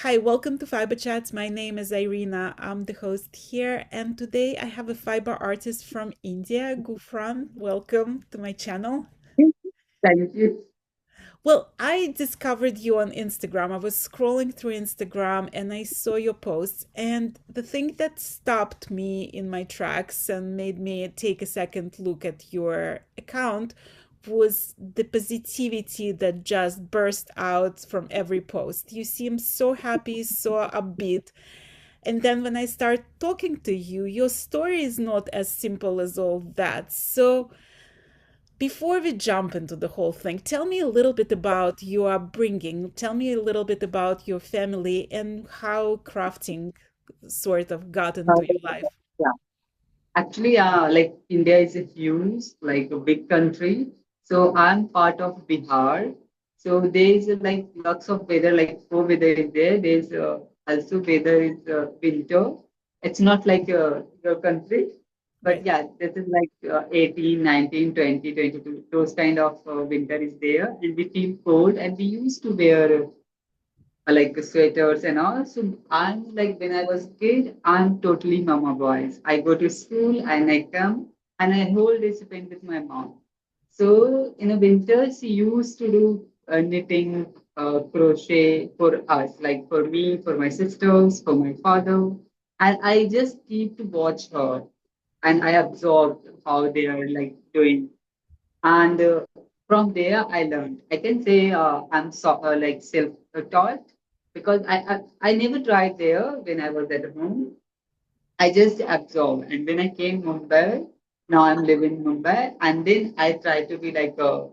Hi, welcome to Fiber Chats. My name is Irina. I'm the host here, and today I have a fiber artist from India, Gufran. Welcome to my channel. Thank you. Well, I discovered you on Instagram. I was scrolling through Instagram and I saw your posts. And the thing that stopped me in my tracks and made me take a second look at your account was the positivity that just burst out from every post. You seem so happy, so upbeat. And then when I start talking to you, your story is not as simple as all that. So, before we jump into the whole thing, tell me a little bit about your upbringing. Tell me a little bit about your family and how crafting sort of got Uh, into your life. yeah. Actually, like India is a huge, like a big country. So I'm part of Bihar. So there's like lots of weather, like four weather is there. There's also weather is winter. It's not like your country, but Right. yeah, this is like 18, 19, 20, 22. Those kind of winter is there, and we feel cold, and we used to wear like sweaters and all. So I'm like when I was kid, I'm totally mama boys. I go to school and I come and I whole day spend with my mom. So in the winter, she used to do knitting, crochet for us, like for me, for my sisters, for my father, and I just keep to watch her and I absorbed how they are like doing. And from there, I learned. I can say like self-taught because I never tried there when I was at home. I just absorbed. And when I came Mumbai, now I'm living in Mumbai, and then I try to be like a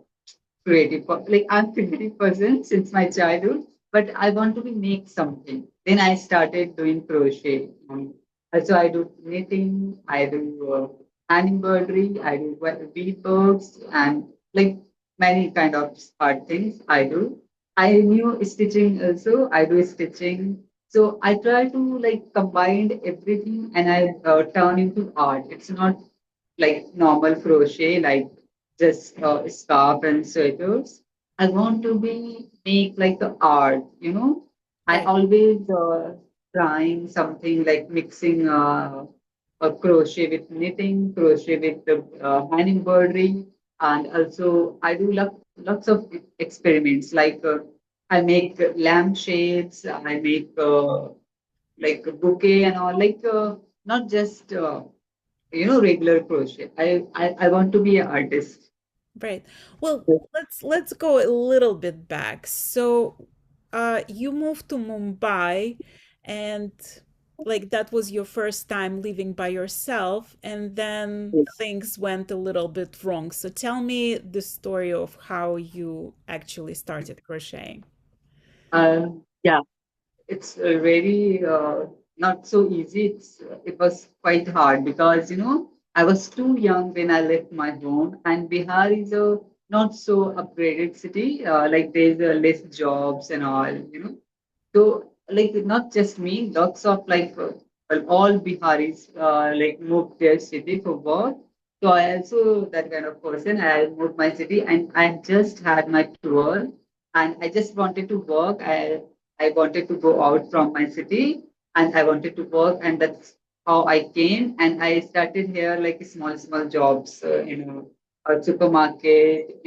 like I'm creative person since my childhood, but I want to be make something. Then I started doing crochet. Also, I do knitting, I do hand embroidery, I do beadworks, and like many kind of art things I do. I knew stitching also. I do stitching. So I try to like combine everything and I turn into art. It's not like normal crochet, like just scarf and sweaters. I want to be make like a art, you know. I Right. always trying something like mixing a crochet with knitting, crochet with the hand embroidery, and also I do lots of experiments. Like I make lamp shapes, I make like a bouquet and all. Like not just regular crochet. I want to be an artist. Right. Well, let's go a little bit back. So, you moved to Mumbai and like that was your first time living by yourself, and then things went a little bit wrong. So tell me the story of how you actually started crocheting. Yeah, it's very not so easy. It was quite hard because I was too young when I left my home, and Bihar is a not so upgraded city. Like there's less jobs and all. So, like, not just me, lots of like well, all Biharis like moved their city for work. So I also that kind of person. I moved my city, and I just had my tour, and I just wanted to work. I wanted to go out from my city, and I wanted to work, and that's how I came. And I started here like small jobs in a supermarket,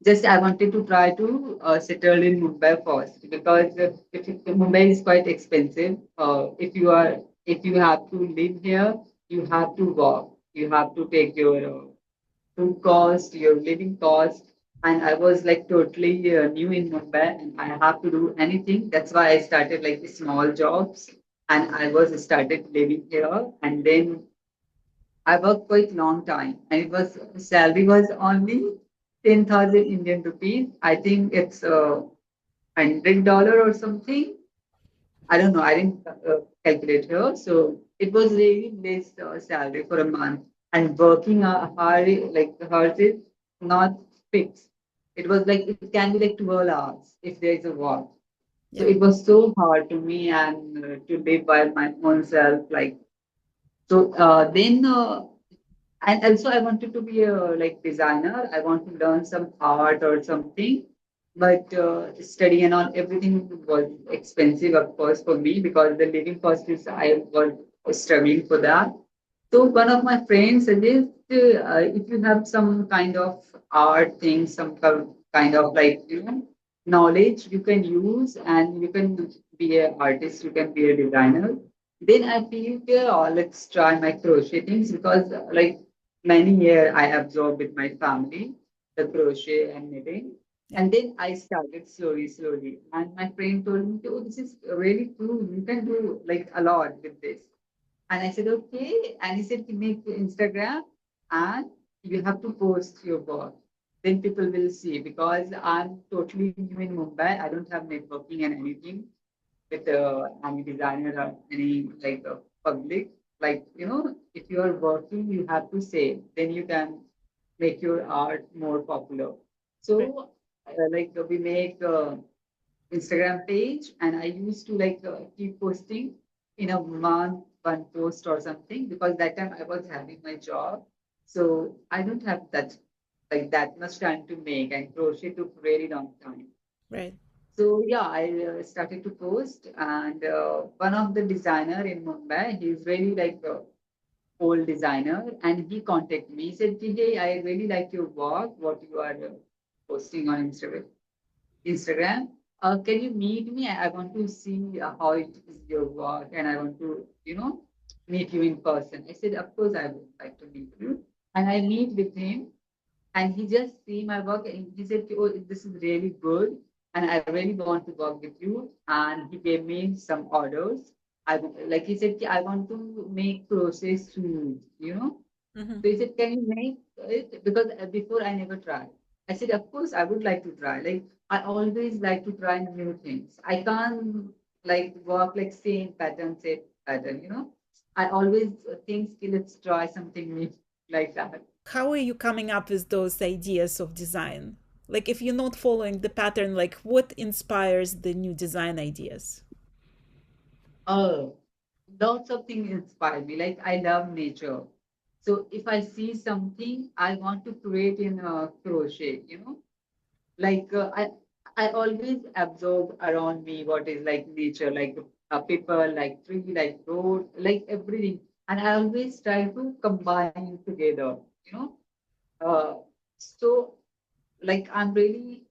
just I wanted to try to settle in Mumbai first because Mumbai is quite expensive. If you have to live here, you have to work. You have to take your food cost, your living cost. And I was like totally new in Mumbai, and I have to do anything. That's why I started like small jobs, and I was started living here. And then I worked quite long time, and it was salary was only 10,000 Indian rupees. I think it's $100 or something. I don't know. I didn't calculate here, so it was really less salary for a month. And working hard like hers is not fixed. It was like it can be like 12 hours if there is a work. So Yeah. it was so hard to me and to live by my own self. Like so, then. And also, I wanted to be a like designer. I want to learn some art or something. but study and all everything was expensive, of course, for me because the living cost is I was struggling for that. So one of my friends suggested if you have some kind of art thing, some kind of like knowledge you can use, and you can be an artist, you can be a designer. Then I feel, yeah, oh, let's try my crochet things because like many years I absorbed with my family the crochet and knitting. Yeah. And then I started slowly, slowly. And my friend told me, oh, this is really cool. You can do like a lot with this. And I said, okay. And he said, make Instagram and you have to post your work. Then people will see because I'm totally new in Mumbai. I don't have networking and anything with any designer or any like public. Like, if you are working, you have to say, then you can make your art more popular. Right. So, we make Instagram page, and I used to keep posting in a month one post or something because that time I was having my job, so I don't have that much time to make, and crochet took very long time. Right. So yeah, I started to post, and one of the designer in Mumbai, he's really like a old designer, and he contacted me. He said, "Hey, I really like your work, what you are posting on Instagram. Instagram. Can you meet me? I want to see how it is your work, and I want to, meet you in person." I said, "Of course, I would like to meet you." And I meet with him, and he just see my work, and he said, "Oh, this is really good, and I really want to work with you." And he gave me some orders. Like he said, I want to make crochet shoes, Hmm. so he said, "Can you make it?" Because before I never tried. I said, "Of course, I would like to try. Like, I always like to try new things. I can't like work like same pattern, I always think, "Okay, let's try something new like that." How are you coming up with those ideas of design? Like, if you're not following the pattern, like, what inspires the new design ideas? Oh, lots of things inspire me. Like, I love nature. So if I see something, I want to create in crochet, like I always absorb around me what is like nature, like people, like tree, like road, like everything, and I always try to combine it together, you know. Uh, so like I'm really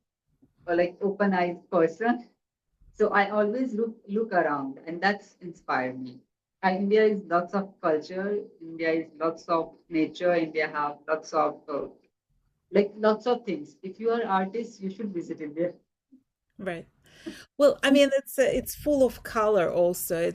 like open eyed person, so I always look around, and that's inspired me. And India is lots of culture. India is lots of nature. India have lots of lots of things. If you are artist, you should visit India. Right. Well, I mean, it's full of color also.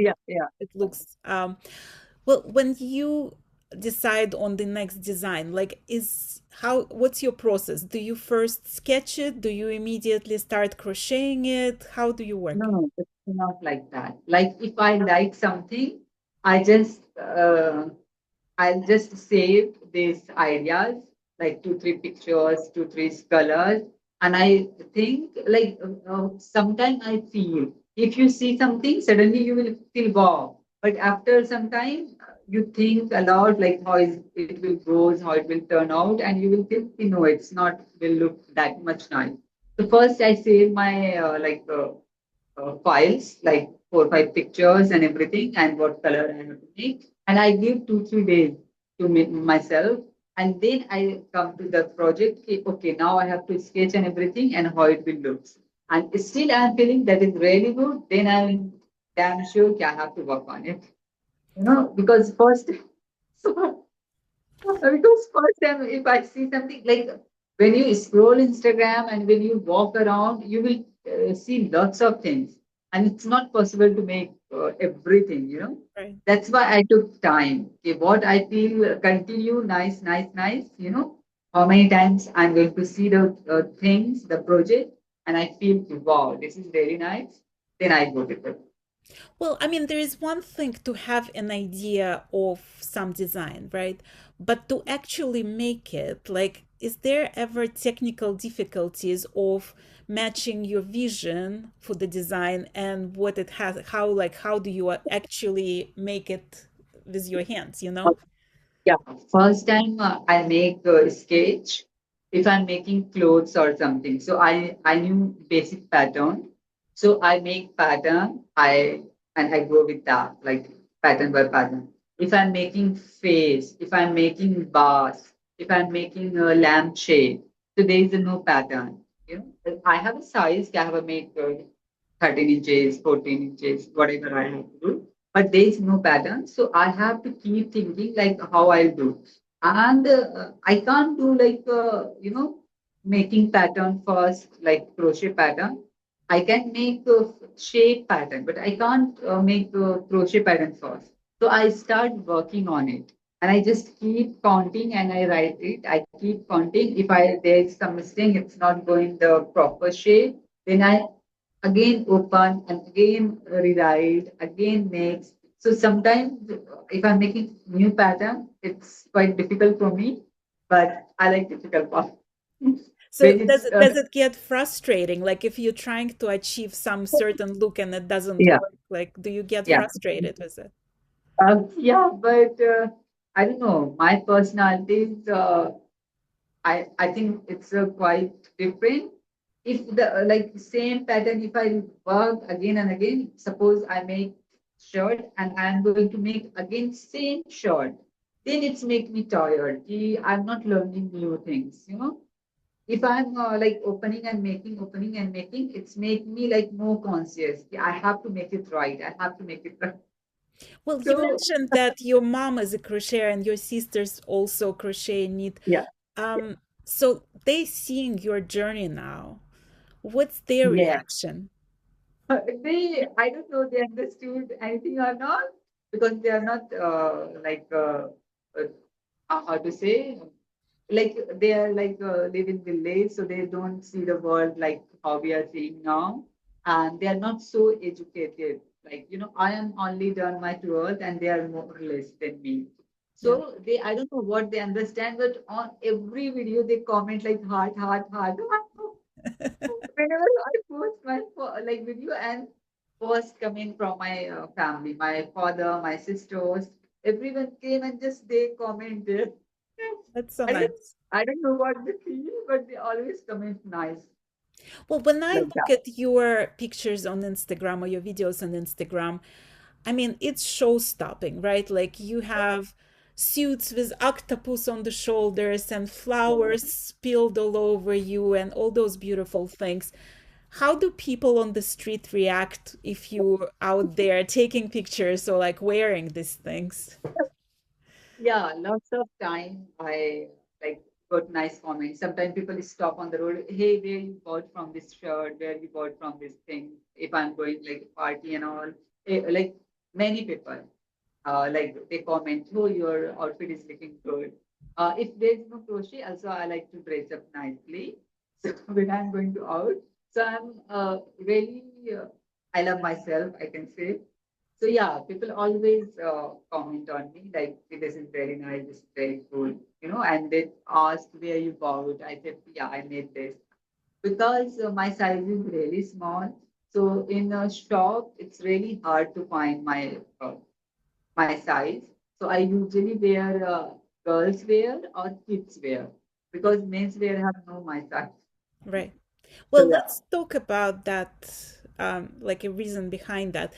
Yeah, yeah. It looks well, when you decide on the next design, like is how what's your process? Do you first sketch it? Do you immediately start crocheting it? How do you work? No, no, it's not like that. Like if I like something, I just I'll just save these ideas, like two, three pictures, two, three colors. And I think sometimes I feel if you see something, suddenly you will feel wow. But after some time, you think a lot like how it will go, how it will turn out, and you will think, no, it's not will look that much nice. So first I save my files, like 4 or 5 pictures and everything, and what color I have to make. And I give 2 3 days to make myself. And then I come to the project. Okay, now I have to sketch and everything and how it will look. And still I'm feeling that is really good. Then I'm damn sure I have to work on it. Because first, so because first time if I see something like when you scroll Instagram and when you walk around, you will see lots of things, and it's not possible to make everything. Right. That's why I took time. Okay, what I feel continue nice, nice, nice. How many times I'm going to see the things, the project, and I feel wow, this is very nice. Then I go with it. Well, I mean, there is one thing to have an idea of some design, right? But to actually make it, like, is there ever technical difficulties of matching your vision for the design and what it has, how do you actually make it with your hands, you know? Yeah, first time I make a sketch. if I'm making clothes or something. So I knew basic pattern. So I make pattern, I go with that, like pattern by pattern. If I'm making face, if I'm making bars, if I'm making a lampshade, so there is no pattern. You know, I have a size, I have a make 13 inches, 14 inches, whatever I have to do. But there is no pattern. So I have to keep thinking like how I'll do. And I can't do like, making pattern first, like crochet pattern. I can make a shape pattern, but I can't make a crochet pattern first. So I start working on it. And I just keep counting and I write it. I keep counting. If there's some mistake, it's not going the proper shape, then I again open and again rewrite, again next. So sometimes if I'm making new pattern, it's quite difficult for me, but I like difficult part. So When does it's does it get frustrating? Like if you're trying to achieve some certain look and it doesn't yeah, work, like do you get yeah, frustrated with it? yeah, but I don't know. My personality is I think it's quite different. If the like same pattern, if I work again and again, suppose I make shirt and I'm going to make again same shirt, then it's make me tired. I'm not learning new things, you know. If I'm like opening and making, it's make me like more conscious. I have to make it right. I have to make it right. Well, you So mentioned that your mom is a crocheter and your sisters also crochet and knit. yeah, So they seeing your journey now. What's their yeah. reaction? I don't know they understood anything or not because they are not uh, how to say, like they are like live in village, so they don't see the world like how we are seeing now, and they are not so educated. Like you know, I am only done my 12th, and they are more or less than me. Yeah. So they, I don't know what they understand, but on every video they comment like heart, heart, heart. Whenever I post my like video and post coming from my family, my father, my sisters, everyone came and just they commented. That's so I don't nice. I don't know what they feel, but they always comment nice Well, when I like look that. at your pictures on Instagram or your videos on Instagram, I mean, it's show-stopping, right? Like you have suits with octopus on the shoulders and flowers spilled all over you and all those beautiful things. How do people on the street react if you're out there taking pictures or like wearing these things? Yeah, lots of time I like got nice comments. Sometimes people stop on the road, hey, where you bought from this shirt, where you bought from this thing, if I'm going like a party and all. Like many people. Like they comment, oh, your outfit is looking good. If there's no crochet, also I like to dress up nicely. So when I'm going to out, so I'm really, I love myself, I can say. So yeah, people always comment on me like, this is very nice, this is very cool, you know, and they ask where you bought. I said, yeah, I made this because my size is really small. So in a shop, it's really hard to find my size. So I usually wear girls wear or kids wear because men's wear have no my size. Right. So Well, yeah, let's talk about that, like a reason behind that.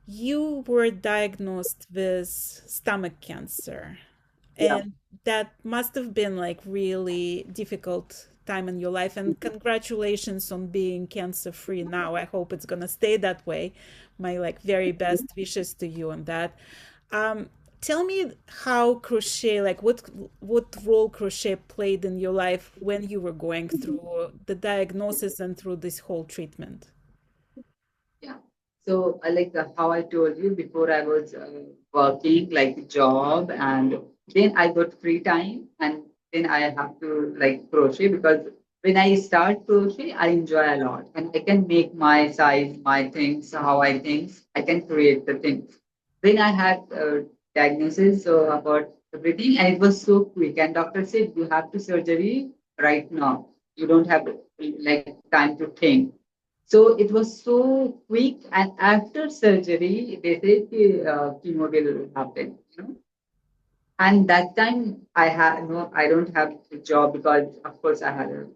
You were diagnosed with stomach cancer, yeah. and that must have been like really difficult time in your life. And congratulations on being cancer free now. I hope it's gonna stay that way. My like very best wishes to you on that. Um, Tell me how crochet, like what role crochet played in your life when you were going through the diagnosis and through this whole treatment. Yeah. So I like how I told you before I was working like job and then I got free time and then I have to like crochet because when I start crochet I enjoy a lot and I can make my size, my things, how I think I can create the things. Then I had diagnosis about everything and it was so quick and doctor said you have to surgery right now. You don't have like time to think, so it was so quick, and after surgery, they said chemo will happen. You know, And that time I had no, I don't have a job because of course I had a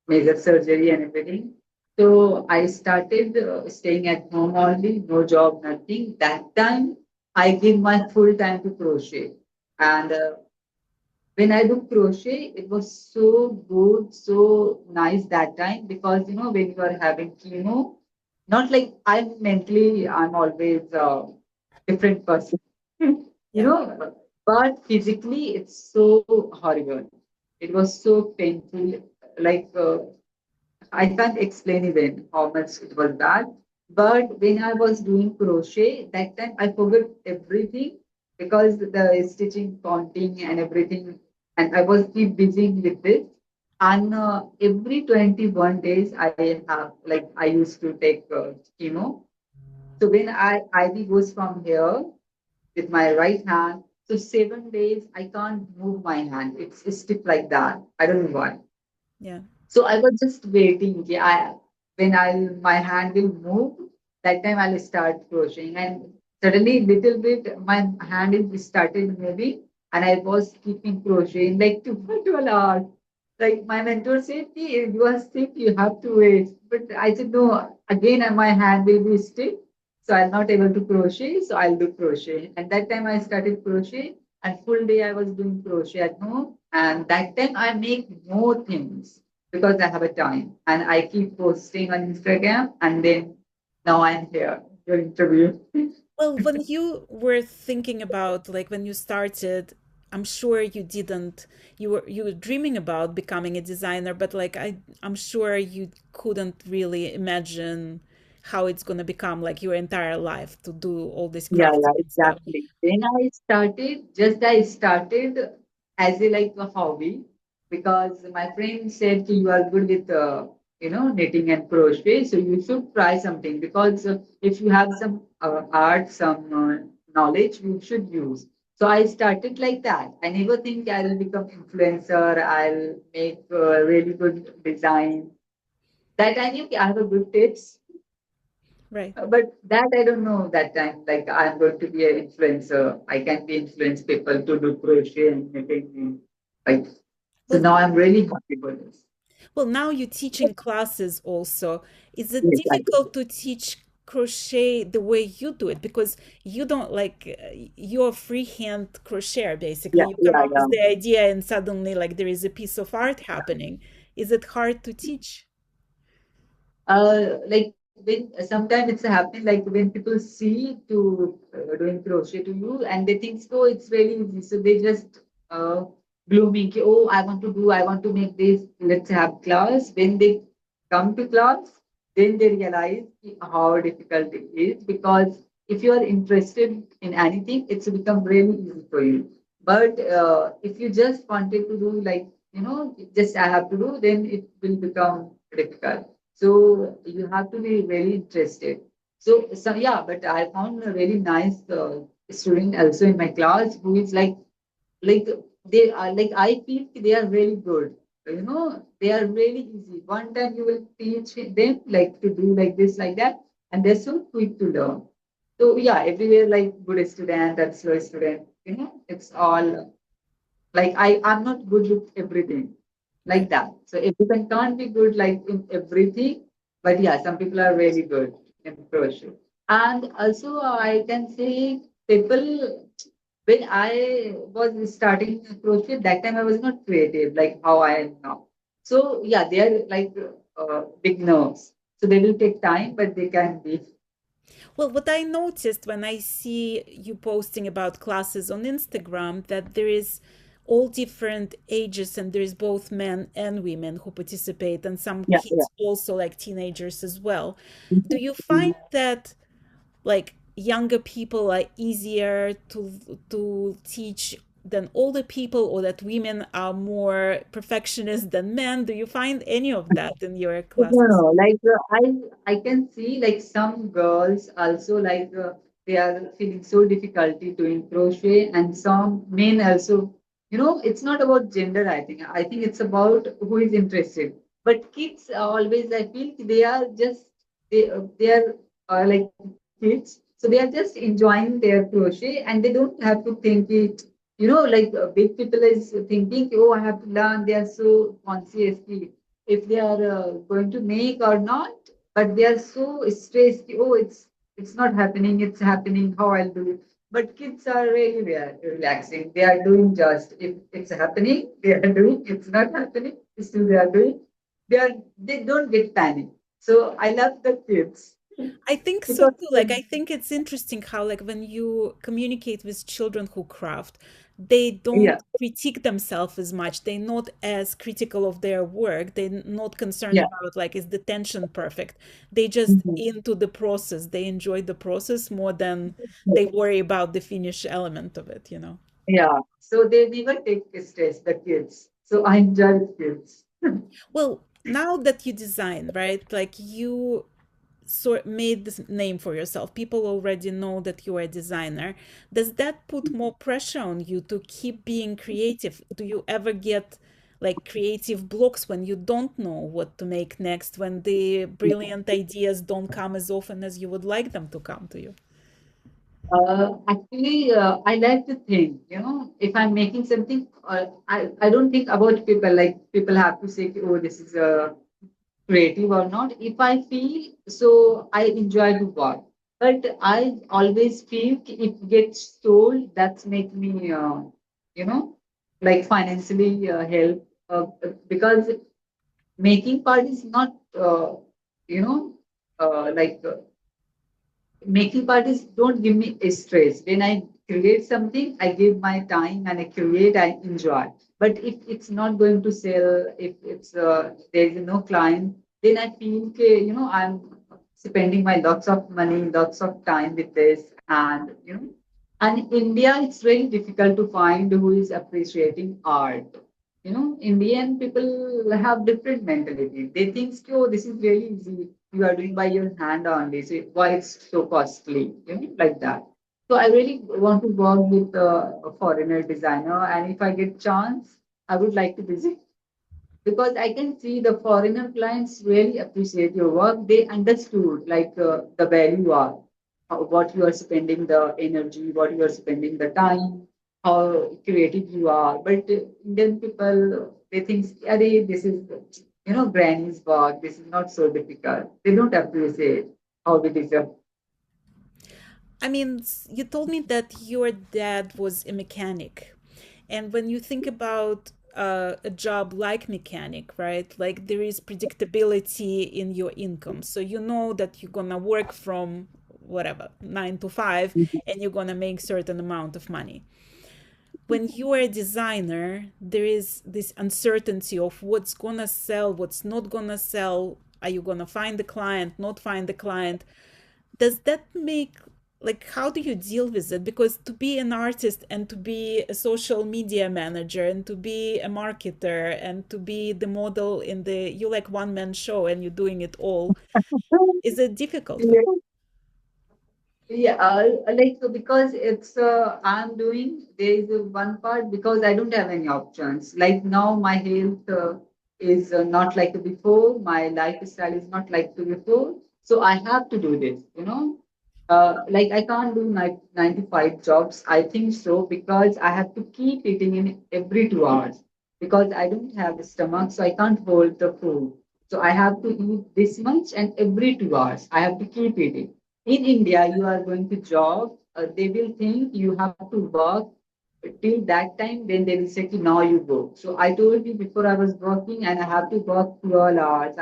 major surgery and everything. So I started staying at home only, no job, nothing. That time I give my full time to crochet. And when I do crochet, it was so good, so nice that time because when you are having chemo, not like I'm always a different person, Yeah. but physically it's so horrible. It was so painful. Like I can't explain even how much it was bad. But when I was doing crochet, that time I forgot everything because the stitching, counting, and everything, and I was keep busy with this. And every 21 days, I used to take chemo. So when IV goes from here with my right hand, so 7 days I can't move my hand. It's stiff like that. I don't know why. Yeah. So I was just waiting. When my hand will move, that time I'll start crocheting. And suddenly, little bit, my hand is started moving, and I was keeping crocheting like 12 hours. Like my mentor said, "Hey, you are sick, you have to wait." But I said, no, again, my hand will be stiff. So I'm not able to crochet, so I'll do crochet. And that time I started crochet, and full day I was doing crochet at home. And that time I make more things because I have a time and I keep posting on Instagram and then now I'm here, your interview. Well, when you were thinking about, like, when you started, I'm sure you were dreaming about becoming a designer, but like I'm sure you couldn't really imagine how it's going to become like your entire life to do all this Yeah, crafting yeah, and stuff. exactly. Then I started as a like a hobby because my friend said "Ki, you are good with knitting and crochet, so you should try something because if you have some art, some knowledge, you should use. So I started like that. I never think I'll become influencer. I'll make really good design. That I knew I have a good tips, Right. but that I don't know that time. Like I'm going to be an influencer. I can be influence people to do crochet and knitting. Like so Well, now I'm really happy for this. well, now you're teaching classes also. Is it Yes, I do. difficult to teach crochet the way you do it? Because you don't like you're a freehand crocheter, basically. Yeah, You come yeah, up with yeah. the idea and suddenly like there is a piece of art happening. Is it hard to teach? Like when sometimes it's happening like when people see to doing crochet to you and they think oh it's very easy so they just uh, blooming oh I want to make this let's have class when they come to class then they realize how difficult it is because if you are interested in anything it's become really easy for you but if you just wanted to do like just I have to do then it will become difficult so you have to be very interested. So yeah, but I found a really nice student also in my class who is like they are like I feel they are really good. They are really easy. One time you will teach them like to do like this, like that, and they're so quick to learn. So yeah, everywhere like good student and slow student. It's all like I'm not good with everything like Right. that. So everyone can't be good like in everything, but yeah, some people are really good in crochet. And also I can say people when I was starting crochet, that time I was not creative like how I am now. So yeah, they are like beginners. So they will take time, but they can be. Well, what I noticed when I see you posting about classes on Instagram that there is all different ages and there is both men and women who participate and some Yeah, yeah. kids also like teenagers as well. Do you find Mhm. that like younger people are easier to teach than older people or that women are more perfectionist than men? Do you find any of that in your No, classes? no, like I can see like some girls also like they are feeling so difficulty doing crochet, and some men also. It's not about gender. I think it's about who is interested. But kids always I feel they are just they are like kids, so they are just enjoying their crochet, and they don't have to think it. like big people is thinking, oh, I have to learn. They are so consciously if they are going to make or not, but they are so stressed. Oh, it's not happening. It's happening. How I'll do it. But kids are really relaxing. They are doing just if it's happening, they are doing. It's not happening, still they are doing. They don't get panic. So I love the kids I think so because too. Like, I think it's interesting how, like, when you communicate with children who craft, they yeah. don't critique themselves as much. They're not as critical of their work. They're not concerned Yeah. about, like, is the tension perfect? They just Mhm. into the process. They enjoy the process more than they worry about the finish element of it, you know? Yeah, so they never take stress, the kids. So I enjoy kids. Well, now that you design, right? Like, you sort made this name for yourself, people already know that you are a designer. Does that put more pressure on you to keep being creative? Do you ever get like creative blocks when you don't know what to make next, when the brilliant ideas don't come as often as you would like them to come to you? Actually, I like to think, if I'm making something, I don't think about people, like people have to say, oh, this is creative or not. If I feel so, I enjoy the work. But I always feel if gets sold, that's make me, you know, like financially help because making part is not you know like making parties don't give me a stress. When I create something, I give my time and I create, I enjoy. But if it's not going to sell, if it's there is no client, then I feel okay, I'm spending my lots of money, lots of time with this, and and in India, it's really difficult to find who is appreciating art. Indian people have different mentality. They think, oh, this is really easy. You are doing by your hand only. So why it's so costly? Like that. So I really want to work with a foreigner designer, and if I get chance, I would like to visit because I can see the foreigner clients really appreciate your work. They understood like the value you are, what you are spending the energy, what you are spending the time, how creative you are. But Indian people, they think, Arey, this is, granny's work. This is not so difficult. They don't appreciate how it is. I mean, you told me that your dad was a mechanic. And when you think about a job like mechanic, right? Like, there is predictability in your income. So you know that you're gonna work from whatever, 9 to 5, and you're gonna make certain amount of money. When you are a designer, there is this uncertainty of what's gonna sell, what's not gonna sell. Are you gonna find the client, not find the client? Does that make, like, how do you deal with it? Because to be an artist and to be a social media manager and to be a marketer and to be the model in the, you like one man show and you're doing it all, is it difficult for you? Yeah, like because it's I'm doing there is one part because I don't have any options. Like now, my health is not like before. My lifestyle is not like before, so I have to do this. Like I can't do 9 to 5 jobs. I think so because I have to keep eating in every 2 hours because I don't have a stomach, so I can't hold the food. So I have to eat this much, and every 2 hours I have to keep eating. In India, you are going to job, they will think you have to work till that time, then they will say, "Ki, now you go." So I told you before I was working and I have to work 12 hours.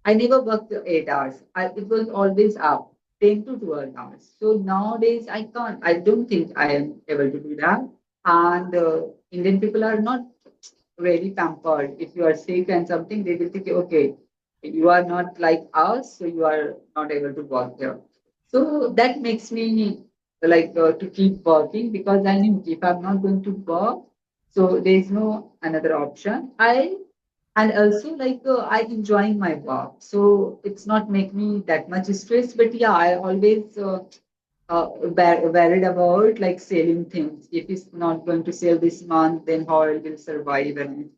I never worked 8 hours. It was always up 10 to 12 hours. So nowadays I don't think I am able to do that. And Indian people are not very pampered. If you are sick and something, they will think, okay, you are not like us, so you are not able to work here. So that makes me like to keep working because I knew if I'm not going to work, so there is no another option. And also like I enjoying my work, so it's not make me that much stress. But yeah, I always worried about like selling things. If it's not going to sell this month, then how I will survive and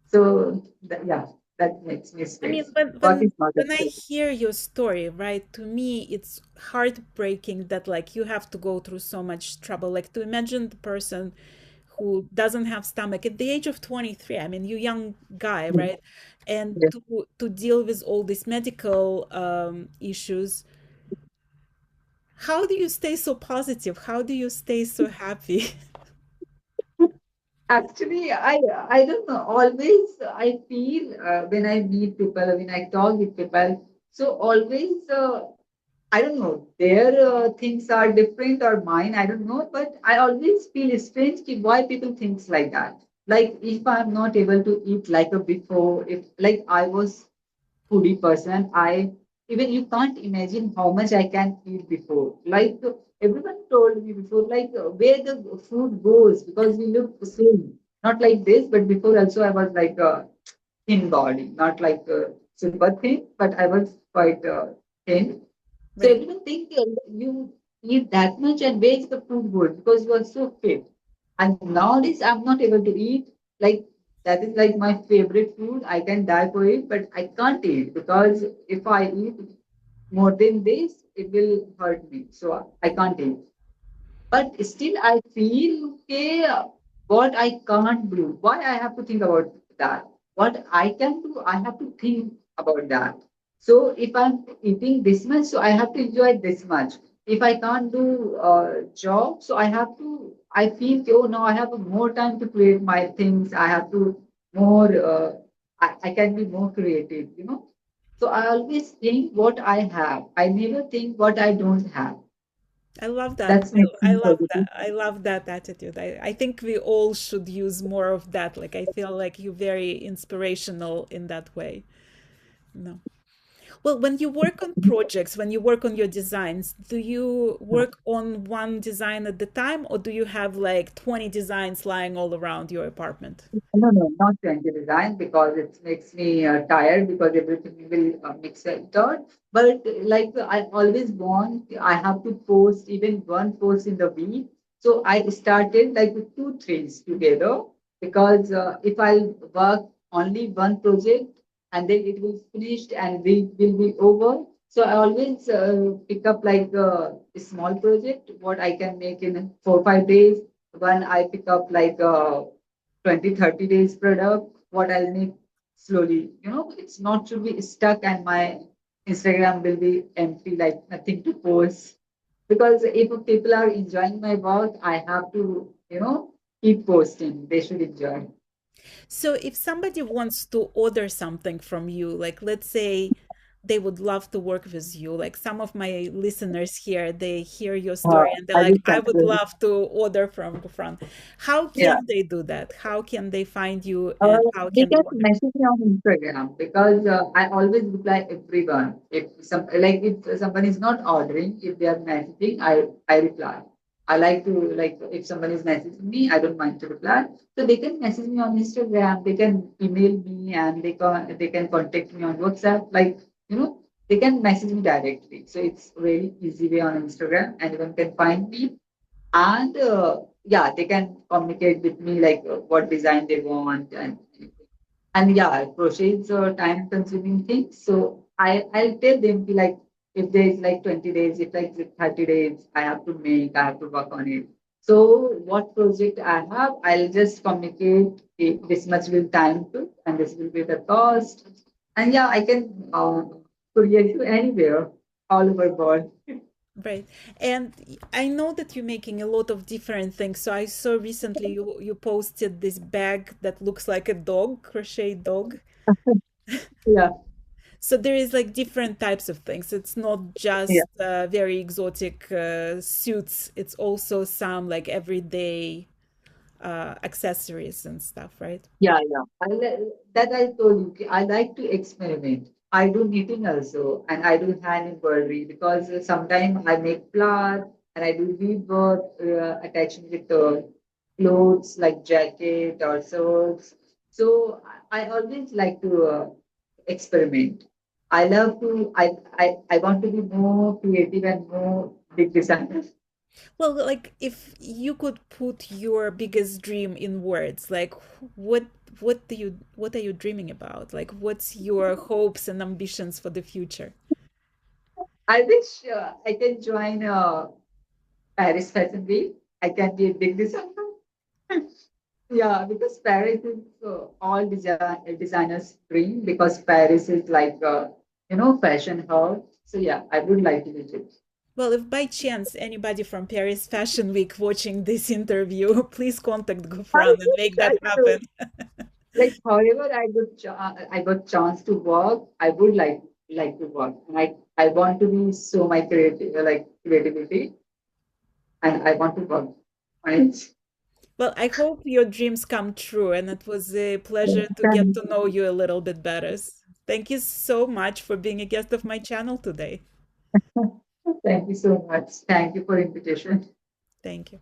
so yeah, that makes me I mean, stress. when Work when is not a when I stress. hear your story, right, to me it's heartbreaking that like you have to go through so much trouble. Like, to imagine the person who doesn't have stomach at the age of 23. I mean, you young guy, Mm. right? And Yes. to deal with all these medical issues, how do you stay so positive? How do you stay so happy? Actually, I don't know. Always I feel when I meet people, when I talk with people, so always I don't know, their things are different or mine. I don't know, but I always feel strange why people thinks like that. Like if I'm not able to eat like a before, if like I was foodie person. I even you can't imagine how much I can eat before. Like everyone told me before, like where the food goes because we look the same. Not like this, but before also I was like a thin body, not like super thin, but I was quite thin. So Right. everyone think you eat that much and where is the food good because you are so fit. And nowadays I'm not able to eat like that is like my favorite food. I can die for it, but I can't eat because if I eat more than this, it will hurt me. So I can't eat. But still, I feel okay. What I can't do, why I have to think about that? What I can do, I have to think about that. So if I'm eating this much, so I have to enjoy this much. If I can't do job, so I have to. I feel oh no, I have more time to create my things. I have to more. I can be more creative. So I always think what I have. I never think what I don't have. I love that. That's makes I me love that. positive. I love that attitude. I think we all should use more of that. Like I feel like you're very inspirational in that way. No. Well, when you work on projects, when you work on your designs, do you work on one design at the time or do you have like 20 designs lying all around your apartment? No, no, not trying to design because it makes me tired because everything will mix it out. But like I always want, I have to post even one post in the week. So I started like with two, threes together because if I work only one project and then it will finished and we will be over. So I always pick up like a small project, what I can make in 4 5 days. One I pick up like 20 30 days product, what I'll make slowly. It's not to be stuck and my Instagram will be empty, like nothing to post. Because if people are enjoying my work, I have to, keep posting. They should enjoy. So if somebody wants to order something from you, like let's say they would love to work with you, like some of my listeners here, they hear your story and they're I like, will I would consider. love to order from Gufran. How Yeah. can they do that? How can they find you Uh, and how they can they can order? message me on Instagram because I always reply everyone. If someone is not ordering, if they are messaging, I reply. I like to like if someone is messaging me, I don't mind to reply. So they can message me on Instagram. They can email me and they can contact me on WhatsApp. They can message me directly. So it's very easy way on Instagram. Anyone can find me and yeah, they can communicate with me like what design they want and yeah, crochet is a time consuming thing. So I'll tell them like if there is like 20 days, if like 30 days, I have to work on it. So what project I have, I'll just communicate this much will time to and this will be the cost. And yeah, I can courier you anywhere all over world. Right. And I know that you're making a lot of different things. So I saw recently you posted this bag that looks like a dog, crochet dog. Yeah, So there is like different types of things. It's not yeah. just very exotic suits. It's also some like everyday accessories and stuff, right? Yeah, yeah. That I told you, okay, I like to experiment. I do knitting also, and I do hand embroidery because sometimes I make flowers and I do weave work attaching with clothes like jacket or shirts. So I always like to experiment. I love to. I want to be more creative and more big designer. Well, like if you could put your biggest dream in words, like what what are you dreaming about? Like what's your hopes and ambitions for the future? I wish I can join Paris Fashion Week. I can be a big designer. Yeah, because Paris is all designers' dream because Paris is like fashion hub. So yeah, I would like to visit. Well, if by chance anybody from Paris Fashion Week watching this interview, please contact I Gufran and will make try that to. happen. Like, however, I got chance to work. I would like to work, and I want to be so my creativity, and I want to work on it. Well, I hope your dreams come true, and it was a pleasure to get Thank to know you a little bit better. Thank you so much for being a guest of my channel today. thank you so much. Thank you for invitation. Thank you.